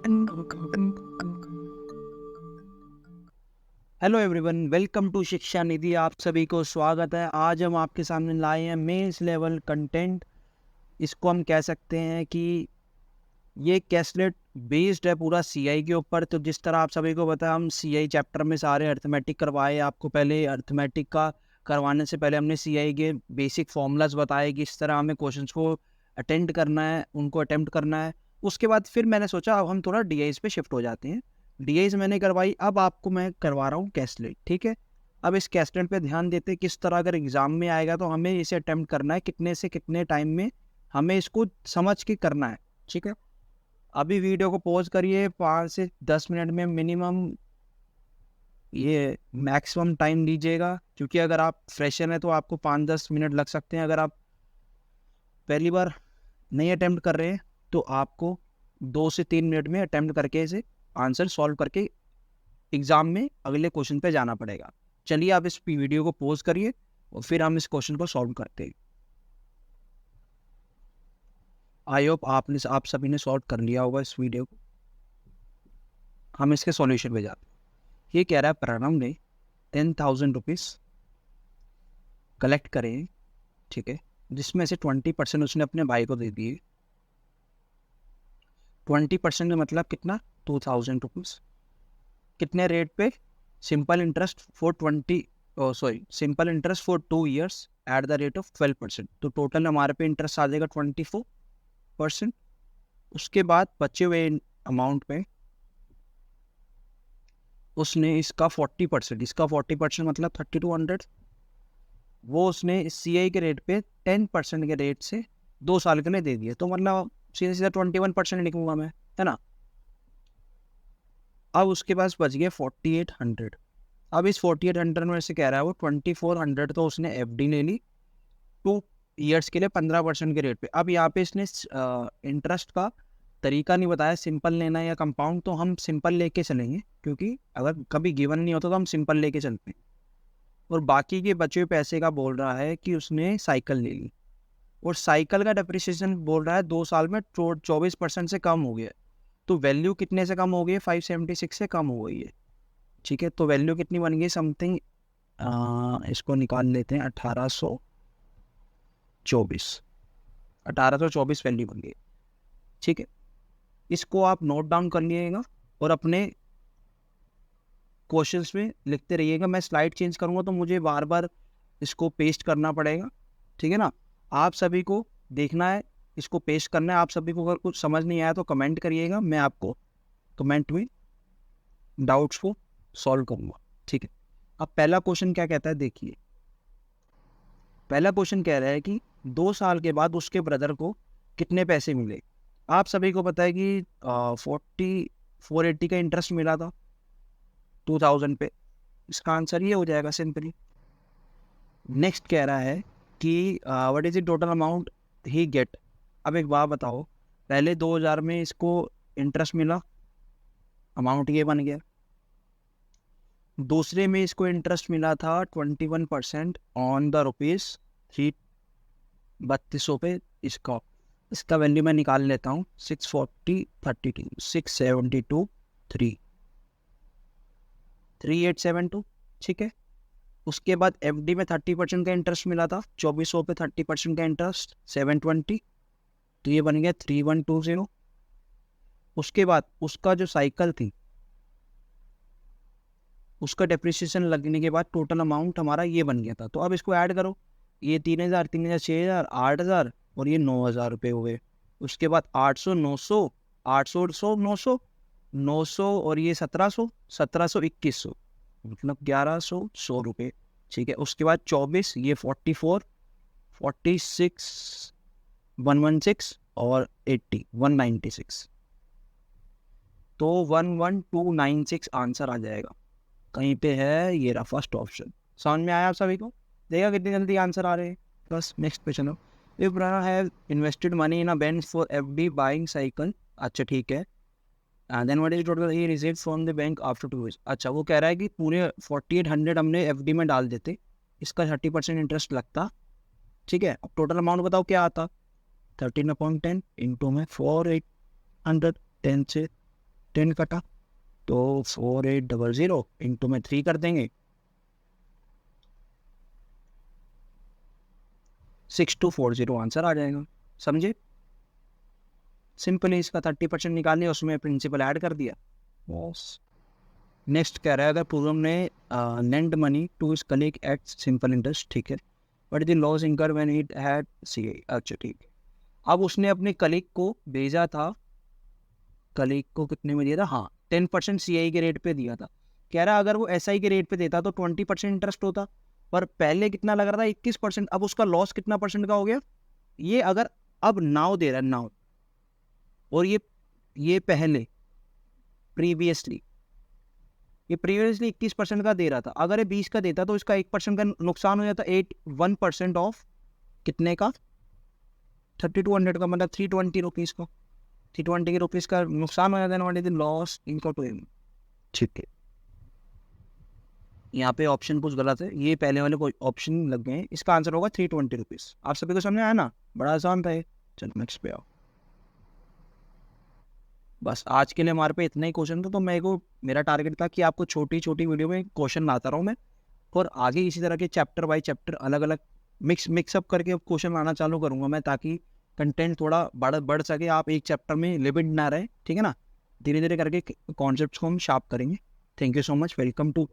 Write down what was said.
Hello everyone, welcome to शिक्षा निधि। आप सभी को स्वागत है। आज हम आपके सामने लाए हैं मेंस लेवल कंटेंट। इसको हम कह सकते हैं कि ये कैसलेट बेस्ड है पूरा सीआई के ऊपर। तो जिस तरह आप सभी को पता है, हम सीआई चैप्टर में सारे अर्थमेटिक करवाए। आपको पहले अर्थमेटिक का करवाने से पहले हमने सीआई के बेसिक फॉर्मूलाज बताए कि इस तरह हमें क्वेश्चंस को अटेंड करना है, उनको अटेम्प्ट करना है। उसके बाद फिर मैंने सोचा अब हम थोड़ा डीआईज पे शिफ्ट हो जाते हैं। डीआईज मैंने करवाई, अब आपको मैं करवा रहा हूँ कैसलेट। ठीक है, अब इस कैसलेट पे ध्यान देते हैं किस तरह अगर एग्जाम में आएगा तो हमें इसे अटेम्प्ट करना है, कितने से कितने टाइम में हमें इसको समझ के करना है। ठीक है, अभी वीडियो को पॉज करिए। 5 से 10 मिनट में मिनिमम ये मैक्सिमम टाइम लीजिएगा, क्योंकि अगर आप फ्रेशर हैं तो आपको 5-10 मिनट लग सकते हैं। अगर आप पहली बार नहीं अटेम्प्ट कर रहे हैं तो आपको 2 से 3 मिनट में अटेम्प्ट करके इसे आंसर सॉल्व करके एग्जाम में अगले क्वेश्चन पे जाना पड़ेगा। चलिए आप इस वीडियो को पॉज करिए और फिर हम इस क्वेश्चन को सॉल्व करते हैं। आई होप आप सभी ने सॉल्व कर लिया होगा इस वीडियो को। हम इसके सॉल्यूशन पे जाते हैं। ये कह रहा है प्रणव ने 10,000 रुपीज़ कलेक्ट करें, ठीक है, जिसमें से 20% उसने अपने भाई को दे दिए। 20% का मतलब कितना? 2,000 रुपीज़। कितने रेट पे? Simple interest for 2 years at the rate of 12%। तो टोटल हमारे पे इंटरेस्ट आ जाएगा 24%। उसके बाद बचे हुए अमाउंट पे उसने इसका 40% मतलब 3200, वो उसने सीआई के रेट पे 10% के रेट से 2 साल के लिए दे दिए। तो मतलब सीधा सीधा 21% लिखूंगा मैं, है ना। अब उसके पास बच गए 4800। अब इस 4800 में से कह रहा है वो 2400 तो उसने एफडी ले ली 2 ईयर्स के लिए 15% के रेट पे। अब यहाँ पे इसने इंटरेस्ट का तरीका नहीं बताया, सिंपल लेना है या कंपाउंड। तो हम सिंपल लेके चलेंगे, क्योंकि अगर कभी गिवन नहीं होता तो हम सिंपल लेके चलते हैं। और बाकी के बचे हुए पैसे का बोल रहा है कि उसने साइकिल ले ली, और साइकिल का डेप्रिसिएशन बोल रहा है 2 साल में 24% से कम हो गया। तो वैल्यू कितने से कम हो गई है? 576 से कम हो गई है। ठीक है, तो वैल्यू कितनी बन गई? समथिंग इसको निकाल लेते हैं। 1824 वैल्यू बन गई। ठीक है, इसको आप नोट डाउन कर लीजिएगा और अपने क्वेश्चंस में लिखते रहिएगा। मैं स्लाइड चेंज करूँगा तो मुझे बार बार इसको पेस्ट करना पड़ेगा। ठीक है ना, आप सभी को देखना है, इसको पेस्ट करना है। आप सभी को अगर कुछ समझ नहीं आया तो कमेंट करिएगा, मैं आपको कमेंट में डाउट्स को सॉल्व करूँगा। ठीक है, अब पहला क्वेश्चन क्या कहता है देखिए। पहला क्वेश्चन कह रहा है कि 2 साल के बाद उसके ब्रदर को कितने पैसे मिले। आप सभी को पता है कि 480 का इंटरेस्ट मिला था 2000 पे। इसका आंसर ये हो जाएगा सिंपली। नेक्स्ट कह रहा है कि what is the total amount he get. अब एक बात बताओ, पहले 2000 में इसको इंटरेस्ट मिला, अमाउंट ये बन गया। दूसरे में इसको इंटरेस्ट मिला था 21% ऑन द रुपीज़ 3200 पे। इसका इसका वैल्यू मैं निकाल लेता हूँ। 672 3872। ठीक है, उसके बाद एफडी में 30% का इंटरेस्ट मिला था 2400 पे। 30% का इंटरेस्ट 720, तो ये बन गया 3120। उसके बाद उसका जो साइकिल थी उसका डेप्रिसिएशन लगने के बाद टोटल अमाउंट हमारा ये बन गया था। तो अब इसको ऐड करो, ये 3000, 3000, 6000, 8000 और ये 9000 रुपये हुए। उसके बाद 800, 900, 800, 900, 900 और ये 1700, 1700, 2100, मतलब 1100, 100 रुपये। ठीक है, उसके बाद 24, ये 44, 46, 116 और 80, 196। तो 11296 आंसर आ जाएगा। कहीं पे है, ये रहा फर्स्ट ऑप्शन। समझ में आया आप सभी को? देखा कितनी जल्दी आंसर आ रहे हैं। बस नेक्स्ट क्वेश्चन हो। If brother have invested money in a bank for FD buying cycle. अच्छा ठीक है, then what is total he received from the bank after 2 years. अच्छा, वो कह रहा है कि पूरे 4800 हमने एफडी में डाल देते, इसका 30% इंटरेस्ट लगता। ठीक है, अब टोटल अमाउंट बताओ क्या आता। 13/10 इंटू में 4800, 10 से 10 कटा तो 4800 इंटू में 3 कर देंगे, 6240 आंसर आ जाएगा। समझे? सिंपल ही इसका 30% निकाल लिया, उसमें प्रिंसिपल ऐड कर दिया बस। नेक्स्ट कह रहा है, अगर पूरम ने lend money to his colleague at simple interest, ठीक है, but the loss incur when it had सी। अच्छा ठीक है, अब उसने अपने कलीग को भेजा था, कलीग को कितने में दिया था, हाँ 10% CI के रेट पे दिया था। कह रहा अगर वो SI के रेट पे देता तो 20% इंटरेस्ट होता, पर पहले कितना लग रहा था 21%। अब उसका लॉस कितना परसेंट का हो गया, ये अगर अब नाउ दे रहा है नाउ, और ये पहले प्रीवियसली, ये प्रीवियसली 21% का दे रहा था, अगर ये 20 का देता तो इसका 1% का नुकसान हो जाता। 1% ऑफ कितने का, 3200 का, मतलब 320 रुपीज़ का, 320 रुपीज़ का नुकसान हो जाता है। लॉस इनका टू एम, ठीक है। यहाँ पे ऑप्शन कुछ गलत है, ये पहले वाले कोई ऑप्शन लग गए हैं, इसका आंसर होगा 320 रुपीज़। आप सभी को समझ आया ना, बड़ा आसान था ये। चलो नेक्स्ट पे आओ। बस आज के लिए हमारे पे इतना ही क्वेश्चन था, तो मेरा टारगेट था कि आपको छोटी छोटी वीडियो में क्वेश्चन लाता रहूँ मैं, और आगे इसी तरह के चैप्टर बाय चैप्टर अलग अलग मिक्सअप करके क्वेश्चन लाना चालू करूँगा मैं, ताकि कंटेंट थोड़ा बढ़ सके, आप एक चैप्टर में लिमिट ना रहे, ठीक है ना। धीरे धीरे करके कॉन्सेप्ट्स को हम शार्प करेंगे। Thank you so much, welcome to